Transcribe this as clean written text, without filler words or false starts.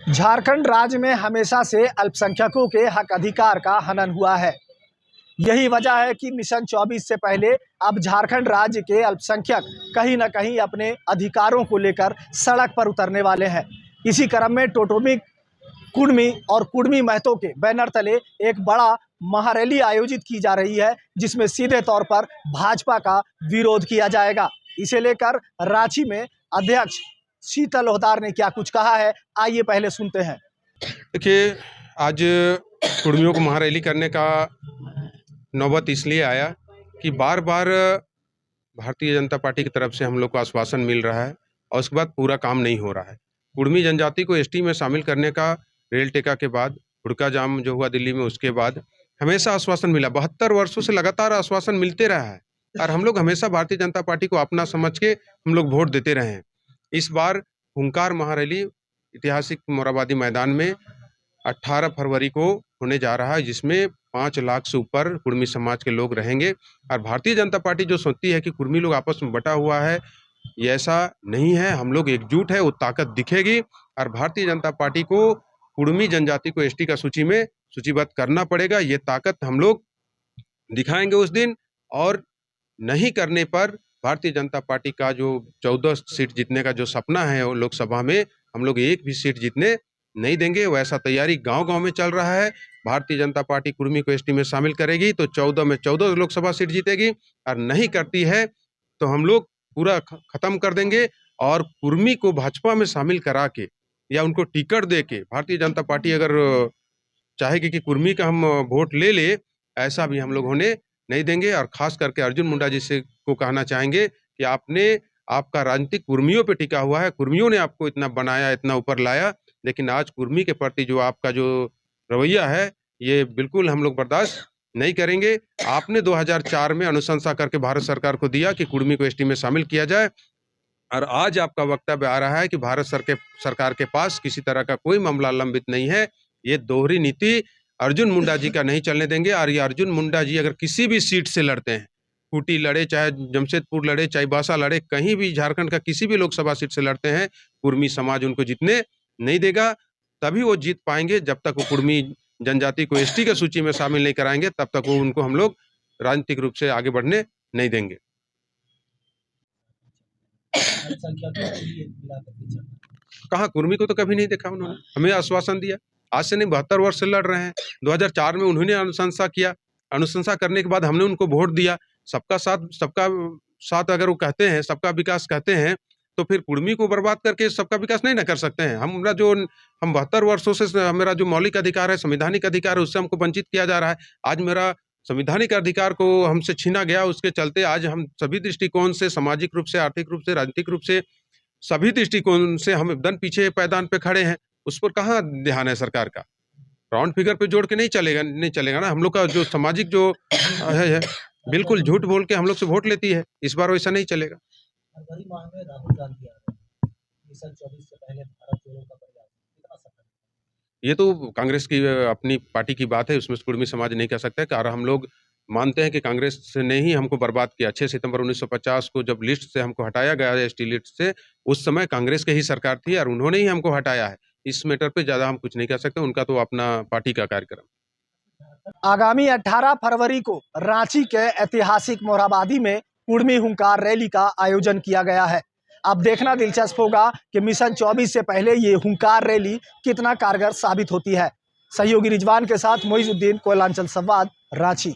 झारखंड राज्य में हमेशा से अल्पसंख्यकों के हक अधिकार का हनन हुआ है। यही वजह है कि मिशन 24 से पहले अब झारखंड राज्य के अल्पसंख्यक कहीं न कहीं अपने अधिकारों को लेकर सड़क पर उतरने वाले हैं। इसी क्रम में टोटोमिक, कुर्मी और कुर्मी महतो के बैनर तले एक बड़ा महारैली आयोजित की जा रही है, जिसमें सीधे तौर पर भाजपा का विरोध किया जाएगा। इसे लेकर रांची में अध्यक्ष शीतल लोहदार ने क्या कुछ कहा है, आइए पहले सुनते हैं। देखिए, आज कुर्मियों को महारैली करने का नौबत इसलिए आया कि बार बार भारतीय जनता पार्टी की तरफ से हम लोग को आश्वासन मिल रहा है और उसके बाद पूरा काम नहीं हो रहा है। कुर्मी जनजाति को एसटी में शामिल करने का रेल टेका के बाद, हुड़का जाम जो हुआ दिल्ली में, उसके बाद हमेशा आश्वासन मिला। 72 वर्षों से लगातार आश्वासन मिलते रहा है और हम लोग हमेशा भारतीय जनता पार्टी को अपना समझ के हम लोग वोट देते रहे हैं। इस बार हुंकार महारैली ऐतिहासिक मोरहाबादी मैदान में 18 फरवरी को होने जा रहा है, जिसमें 5 लाख से ऊपर कुर्मी समाज के लोग रहेंगे। और भारतीय जनता पार्टी जो सोचती है कि कुर्मी लोग आपस में बटा हुआ है, ये ऐसा नहीं है। हम लोग एकजुट है, वो ताकत दिखेगी और भारतीय जनता पार्टी को कुर्मी जनजाति को एसटी का सूची में सूचीबद्ध करना पड़ेगा। ये ताकत हम लोग दिखाएंगे उस दिन, और नहीं करने पर भारतीय जनता पार्टी का जो 14 सीट जीतने का जो सपना है वो लोकसभा में, हम लोग एक भी सीट जीतने नहीं देंगे। वैसा तैयारी गांव-गांव में चल रहा है। भारतीय जनता पार्टी कुर्मी को एसटी में शामिल करेगी तो 14 में 14 लोकसभा सीट जीतेगी, और नहीं करती है तो हम लोग पूरा खत्म कर देंगे। और कुर्मी को भाजपा में शामिल करा के या उनको टिकट दे के भारतीय जनता पार्टी अगर चाहेगी कि कुर्मी का हम वोट ले ले, ऐसा भी हम लोग होने नहीं देंगे। और खास करके अर्जुन मुंडा जी से को कहना चाहेंगे कि आपका राजनीतिक कुर्मियों पे टिका हुआ है। कुर्मियों ने आपको इतना बनाया, इतना ऊपर लाया, लेकिन आज कुर्मी के प्रति जो आपका जो रवैया है, ये बिल्कुल हम लोग बर्दाश्त नहीं करेंगे। आपने 2004 में अनुशंसा करके भारत सरकार को दिया कि कुर्मी को एसटी में शामिल किया जाए, और आज आपका वक्तव्य आ रहा है कि भारत सरकार के पास किसी तरह का कोई मामला लंबित नहीं है। ये दोहरी नीति अर्जुन मुंडा जी का नहीं चलने देंगे। और ये अर्जुन मुंडा जी अगर किसी भी सीट से लड़ते हैं, खूंटी लड़े, चाहे जमशेदपुर लड़े, चाहे बासा लड़े, कहीं भी झारखंड का किसी भी लोकसभा सीट से लड़ते हैं, कुर्मी समाज उनको जीतने नहीं देगा। तभी वो जीत पाएंगे। जब तक वो कुर्मी जनजाति को एसटी की सूची में शामिल नहीं कराएंगे, तब तक वो उनको हम लोग राजनीतिक रूप से आगे बढ़ने नहीं देंगे। कहा, कुर्मी को तो कभी नहीं देखा उन्होंने। हमें आश्वासन दिया, आज से नहीं 72 वर्ष से लड़ रहे हैं। 2004 में उन्होंने अनुशंसा किया, अनुशंसा करने के बाद हमने उनको वोट दिया। सबका साथ अगर वो कहते हैं, सबका विकास कहते हैं, तो फिर कुर्मी को बर्बाद करके सबका विकास नहीं ना कर सकते हैं। हम 72 वर्षों से मेरा जो मौलिक अधिकार है, संवैधानिक अधिकार है, उससे हमको वंचित किया जा रहा है। आज मेरा संवैधानिक अधिकार को हमसे छीना गया, उसके चलते आज हम सभी दृष्टिकोण से, सामाजिक रूप से, आर्थिक रूप से, राजनीतिक रूप से, सभी दृष्टिकोण से हम एकदम पीछे पैदान पे खड़े हैं। उस पर कहाँ ध्यान है सरकार का? राउंड फिगर पे जोड़ के नहीं चलेगा ना। हम लोग का जो सामाजिक जो है बिल्कुल झूठ बोल के हम लोग से वोट लेती है। इस बार वैसा नहीं चलेगा। ये तो कांग्रेस की अपनी पार्टी की बात है, उसमें कुर्मी समाज नहीं कह सकता। और हम लोग मानते हैं कि कांग्रेस ने ही हमको बर्बाद किया। 6 सितंबर 1950 को जब लिस्ट से हमको हटाया गया, एसटी लिस्ट से, उस समय कांग्रेस की ही सरकार थी और उन्होंने ही हमको हटाया है। इस मैटर पे ज्यादा हम कुछ नहीं कह सकते, उनका तो अपना पार्टी का कार्यक्रम। आगामी 18 फरवरी को रांची के ऐतिहासिक मोरहाबादी में कुर्मी हुंकार रैली का आयोजन किया गया है। अब देखना दिलचस्प होगा कि मिशन 24 से पहले ये हुंकार रैली कितना कारगर साबित होती है। सहयोगी रिजवान के साथ मोइजुद्दीन, कोयलांचल संवाद, रांची।